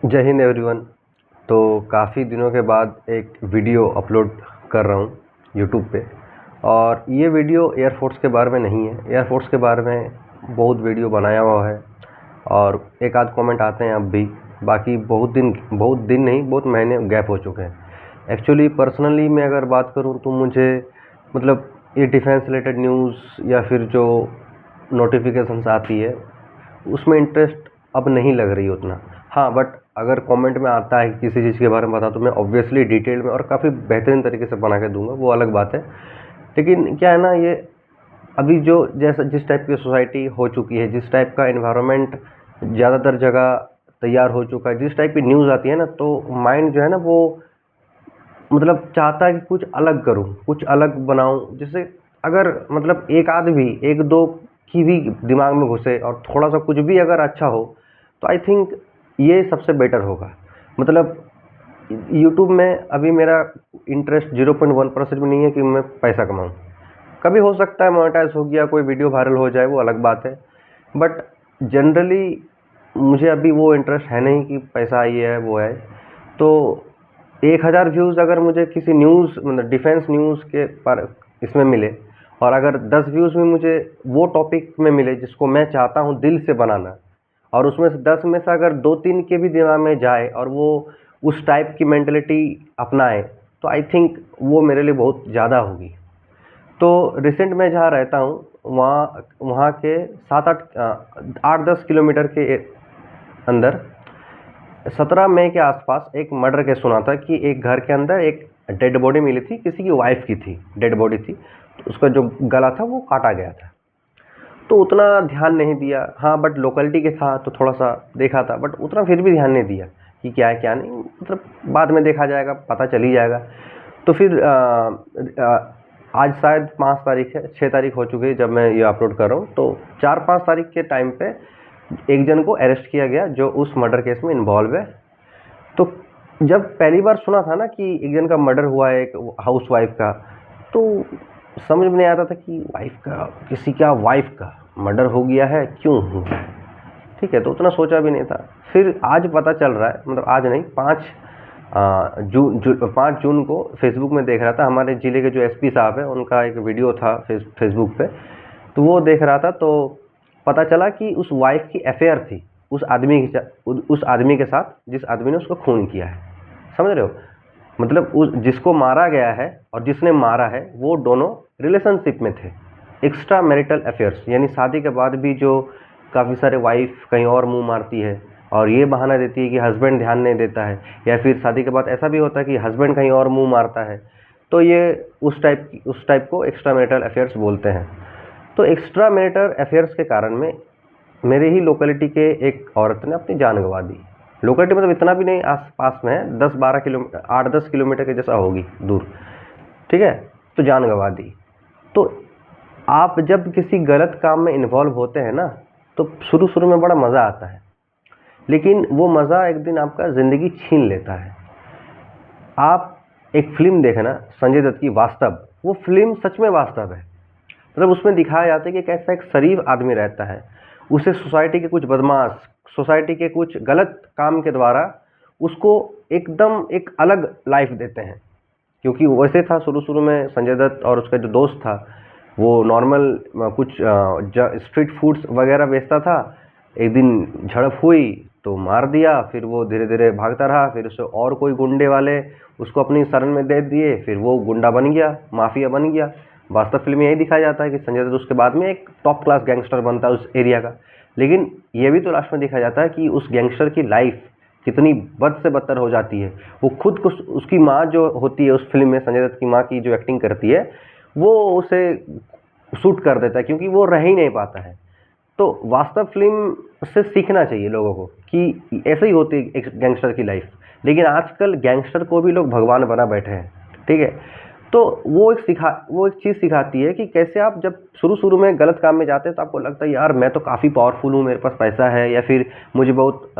जय हिंद एवरीवन। तो काफ़ी दिनों के बाद एक वीडियो अपलोड कर रहा हूँ यूट्यूब पे। और ये वीडियो एयरफोर्स के बारे में नहीं है। एयरफोर्स के बारे में बहुत वीडियो बनाया हुआ है और एक आध कमेंट आते हैं अब भी। बाकी बहुत दिन नहीं, बहुत महीने गैप हो चुके हैं। एक्चुअली पर्सनली मैं अगर बात करूँ तो मुझे मतलब ये डिफेंस रिलेटेड न्यूज़ या फिर जो नोटिफिकेशंस आती है उसमें इंटरेस्ट अब नहीं लग रही उतना। हाँ, बट अगर कमेंट में आता है किसी चीज़ के बारे में बता तो मैं ऑब्वियसली डिटेल में और काफ़ी बेहतरीन तरीके से बना के दूंगा, वो अलग बात है। लेकिन क्या है ना, ये अभी जो जैसा जिस टाइप की सोसाइटी हो चुकी है, जिस टाइप का एनवायरनमेंट ज़्यादातर जगह तैयार हो चुका है, जिस टाइप की न्यूज़ आती है ना, तो माइंड जो है ना वो मतलब चाहता है कि कुछ अलग करूं, कुछ अलग बनाऊं। जैसे अगर मतलब एक आध भी, एक दो की भी दिमाग में घुसे और थोड़ा सा कुछ भी अगर अच्छा हो तो आई थिंक ये सबसे बेटर होगा। मतलब यूट्यूब में अभी मेरा इंटरेस्ट 0.1% भी नहीं है कि मैं पैसा कमाऊं। कभी हो सकता है मोनेटाइज हो गया, कोई वीडियो वायरल हो जाए, वो अलग बात है। बट जनरली मुझे अभी वो इंटरेस्ट है नहीं कि पैसा ये है वो है। तो 1000 व्यूज़ अगर मुझे किसी न्यूज़ मतलब डिफेंस न्यूज़ के पर इसमें मिले, और अगर 10 व्यूज़ में मुझे वो टॉपिक में मिले जिसको मैं चाहता हूँ दिल से बनाना, और उसमें से 10 में से अगर 2-3 के भी दिमाग में जाए और वो उस टाइप की मेंटलिटी अपनाए, तो आई थिंक वो मेरे लिए बहुत ज़्यादा होगी। तो रिसेंट में जहाँ रहता हूँ वहाँ वहाँ के 8-10 किलोमीटर के अंदर 17 मई के आसपास एक मर्डर केस सुना था कि एक घर के अंदर एक डेड बॉडी मिली थी, किसी की वाइफ की थी, डेड बॉडी थी। तो उसका जो गला था वो काटा गया था। तो उतना ध्यान नहीं दिया। हाँ, बट लोकेलिटी के था तो थोड़ा सा देखा था, बट उतना फिर भी ध्यान नहीं दिया कि क्या है क्या नहीं। मतलब बाद में देखा जाएगा, पता चल ही जाएगा। तो फिर आज शायद 5 तारीख है, 6 तारीख हो चुकी है जब मैं ये अपलोड कर रहा हूँ। तो 4-5 तारीख के टाइम पे एक जन को अरेस्ट किया गया जो उस मर्डर केस में इन्वॉल्व है। तो जब पहली बार सुना था ना कि एक जन का मर्डर हुआ है, एक हाउस वाइफ का, तो समझ में नहीं आता था कि वाइफ का, किसी का वाइफ का मर्डर हो गया है, क्यों हुआ है। ठीक है, तो उतना सोचा भी नहीं था। फिर आज पता चल रहा है, मतलब आज नहीं, 5 जून को फेसबुक में देख रहा था, हमारे ज़िले के जो एसपी साहब हैं उनका एक वीडियो था फेसबुक पे। तो वो देख रहा था तो पता चला कि उस वाइफ की अफेयर थी उस आदमी के साथ जिस आदमी ने उसको खून किया है। समझ रहे हो? मतलब उस जिसको मारा गया है और जिसने मारा है वो दोनों रिलेशनशिप में थे। एक्स्ट्रा मैरिटल अफेयर्स, यानी शादी के बाद भी जो काफ़ी सारे वाइफ कहीं और मुंह मारती है और ये बहाना देती है कि हस्बैंड ध्यान नहीं देता है, या फिर शादी के बाद ऐसा भी होता है कि हस्बैंड कहीं और मुंह मारता है। तो ये उस टाइप को एक्स्ट्रा मैरिटल अफेयर्स बोलते हैं। तो एक्स्ट्रा मैरिटल अफेयर्स के कारण में मेरे ही लोकेलिटी के एक औरत ने अपनी जान गंवा दी। लोकेलिटी मतलब इतना भी नहीं, आस पास में है, 10-12 किलोमीटर, 8-10 किलोमीटर के जैसा होगी दूर। ठीक है, तो जान गंवा दी। तो आप जब किसी गलत काम में इन्वॉल्व होते हैं ना, तो शुरू शुरू में बड़ा मज़ा आता है, लेकिन वो मज़ा एक दिन आपका ज़िंदगी छीन लेता है। आप एक फिल्म देखें ना, संजय दत्त की वास्तव, वो फिल्म सच में वास्तव है। मतलब उसमें दिखाया जाता है कि कैसा एक शरीफ आदमी रहता है, उसे सोसाइटी के कुछ बदमाश, सोसाइटी के कुछ गलत काम के द्वारा उसको एकदम एक अलग लाइफ देते हैं। क्योंकि वैसे था शुरू शुरू में, संजय दत्त और उसका जो दोस्त था वो नॉर्मल कुछ स्ट्रीट फूड्स वगैरह बेचता था। एक दिन झड़प हुई तो मार दिया, फिर वो धीरे धीरे भागता रहा, फिर उससे और कोई गुंडे वाले उसको अपनी शरण में दे दिए, फिर वो गुंडा बन गया, माफिया बन गया। वास्तव फिल्म में यही दिखाया जाता है कि संजय दत्त उसके बाद में एक टॉप क्लास गैंगस्टर बनता है उस एरिया का। लेकिन ये भी तो लास्ट में दिखाया जाता है कि उस गैंगस्टर की लाइफ कितनी बद से बदतर हो जाती है। वो खुद को, उसकी माँ जो होती है उस फिल्म में, संजय दत्त की माँ की जो एक्टिंग करती है, वो उसे शूट कर देता है क्योंकि वो रह ही नहीं पाता है। तो वास्तव फिल्म से सीखना चाहिए लोगों को कि ऐसे ही होती है एक गैंगस्टर की लाइफ। लेकिन आजकल गैंगस्टर को भी लोग भगवान बना बैठे हैं। ठीक है, तो वो एक चीज़ सिखाती है कि कैसे आप जब शुरू शुरू में गलत काम में जाते हैं तो आपको लगता है यार मैं तो काफ़ी पावरफुल हूँ, मेरे पास पैसा है, या फिर मुझे बहुत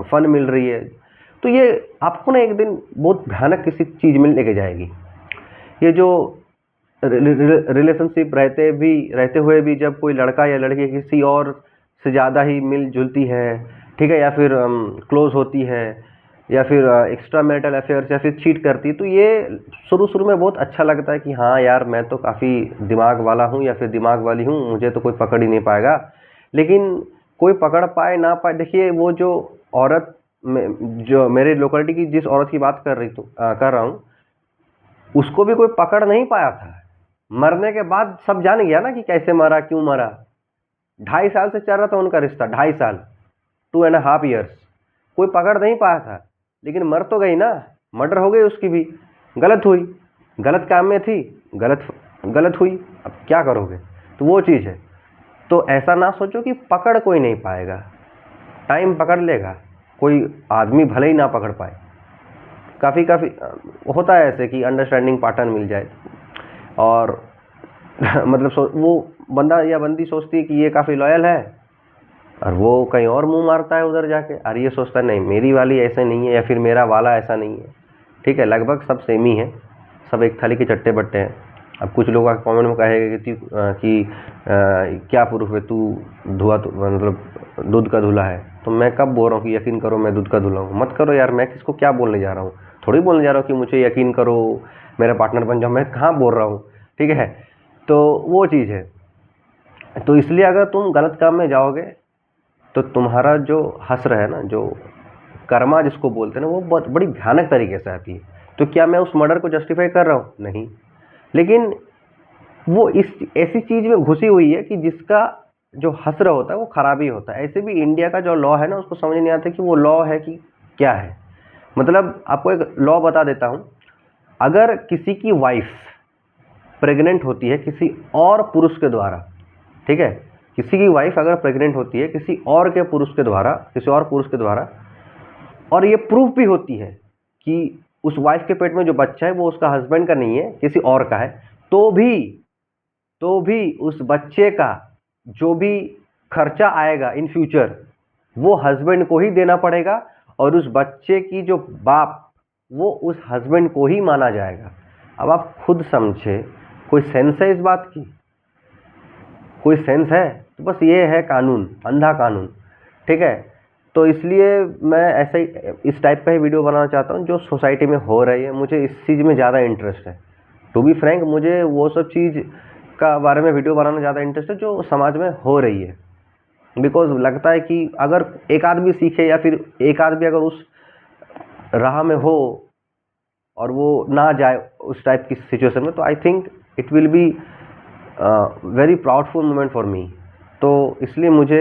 फन मिल रही है। तो ये आपको ना एक दिन बहुत भयानक किसी चीज़ में लेके जाएगी। ये जो रिलेशनशिप रहते हुए भी जब कोई लड़का या लड़की किसी और से ज़्यादा ही मिल जुलती है, ठीक है, या फिर क्लोज होती है, या फिर एक्स्ट्रा मैरिटल अफेयर्स, या फिर चीट करती है, तो ये शुरू शुरू में बहुत अच्छा लगता है कि हाँ यार मैं तो काफ़ी दिमाग वाला हूँ या फिर दिमाग वाली हूँ, मुझे तो कोई पकड़ ही नहीं पाएगा। लेकिन कोई पकड़ पाए ना पाए, देखिए वो जो औरत जो मेरे लोकेलिटी की जिस औरत की बात कर रहा हूँ, उसको भी कोई पकड़ नहीं पाया था। मरने के बाद सब जान गया ना कि कैसे मरा, क्यों मरा। 2.5 साल से चल रहा था उनका रिश्ता, 2.5 साल, 2.5 years, कोई पकड़ नहीं पाया था। लेकिन मर तो गई ना, मर्डर हो गई उसकी भी, गलत हुई, गलत काम में थी, गलत हुई, अब क्या करोगे। तो वो चीज़ है। तो ऐसा ना सोचो कि पकड़ कोई नहीं पाएगा, टाइम पकड़ लेगा, कोई आदमी भले ही ना पकड़ पाए। काफ़ी होता है ऐसे कि अंडरस्टैंडिंग पार्टनर मिल जाए, और मतलब वो बंदा या बंदी सोचती है कि ये काफ़ी लॉयल है, और वो कहीं और मुंह मारता है उधर जाके, और ये सोचता है नहीं मेरी वाली ऐसे नहीं है, या फिर मेरा वाला ऐसा नहीं है। ठीक है, लगभग सब सेम ही है, सब एक थाली के चट्टे बट्टे हैं। अब कुछ लोग कमेंट में कहेगा कि क्या प्रूफ है, तू मतलब दूध का धुला है। तो मैं कब बोल रहा हूँ कि यकीन करो मैं दूध का धुला हूँ? मत करो यार, मैं किसको क्या बोलने जा रहा हूँ? थोड़ी बोलने जा रहा हूँ कि मुझे यकीन करो, मेरा पार्टनर बन जाओ, मैं कहाँ बोल रहा हूँ। ठीक है, तो वो चीज़ है। तो इसलिए अगर तुम गलत काम में जाओगे तो तुम्हारा जो हश्र है ना, जो कर्मा जिसको बोलते हैं ना, वो बहुत बड़ी भयानक तरीके से आती है। तो क्या मैं उस मर्डर को जस्टिफाई कर रहा हूँ? नहीं, लेकिन वो इस ऐसी चीज़ में घुसी हुई है कि जिसका जो हश्र होता है वो खराबी होता है। ऐसे भी इंडिया का जो लॉ है ना, उसको समझ नहीं आता कि वो लॉ है कि क्या है। मतलब आपको एक लॉ बता देता हूँ, अगर किसी की वाइफ प्रेग्नेंट होती है किसी और पुरुष के द्वारा, ठीक है, किसी की वाइफ अगर प्रेग्नेंट होती है किसी और पुरुष के द्वारा, और ये प्रूफ भी होती है कि उस वाइफ के पेट में जो बच्चा है वो उसका हस्बैंड का नहीं है, किसी और का है, तो भी उस बच्चे का जो भी खर्चा आएगा इन फ्यूचर वो हस्बैंड को ही देना पड़ेगा, और उस बच्चे की जो बाप वो उस हस्बैंड को ही माना जाएगा। अब आप खुद समझे, कोई सेंस है इस बात की? कोई सेंस है? तो बस ये है कानून, अंधा कानून। ठीक है, तो इसलिए मैं ऐसे ही इस टाइप का ही वीडियो बनाना चाहता हूँ जो सोसाइटी में हो रही है। मुझे इस चीज़ में ज़्यादा इंटरेस्ट है, टू बी फ्रैंक। मुझे वो सब चीज़ का बारे में वीडियो बनाना ज़्यादा इंटरेस्ट है जो समाज में हो रही है, बिकॉज लगता है कि अगर एक आदमी सीखे, या फिर एक आदमी अगर उस राह में हो और वो ना जाए उस टाइप की सिचुएशन में, तो I think it will be very proudful moment for me. तो इसलिए मुझे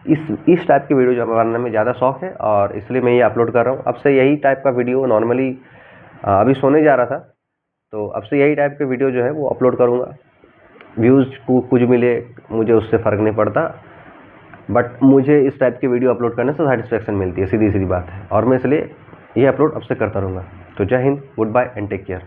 इस टाइप की वीडियो बनाने में ज़्यादा शौक है, और इसलिए मैं ये अपलोड कर रहा हूँ। अब से यही टाइप का वीडियो नॉर्मली, अभी सोने जा रहा था तो अब से यही टाइप के वीडियो जो है वो अपलोड करूँगा। व्यूज़ कुछ मिले मुझे उससे फ़र्क नहीं पड़ता, बट मुझे इस टाइप की वीडियो अपलोड करने से सेटिस्फेक्शन मिलती है, सीधी सीधी बात है, और मैं इसलिए ये अपलोड अब से करता रहूँगा। तो जय Hind, good bye and take care.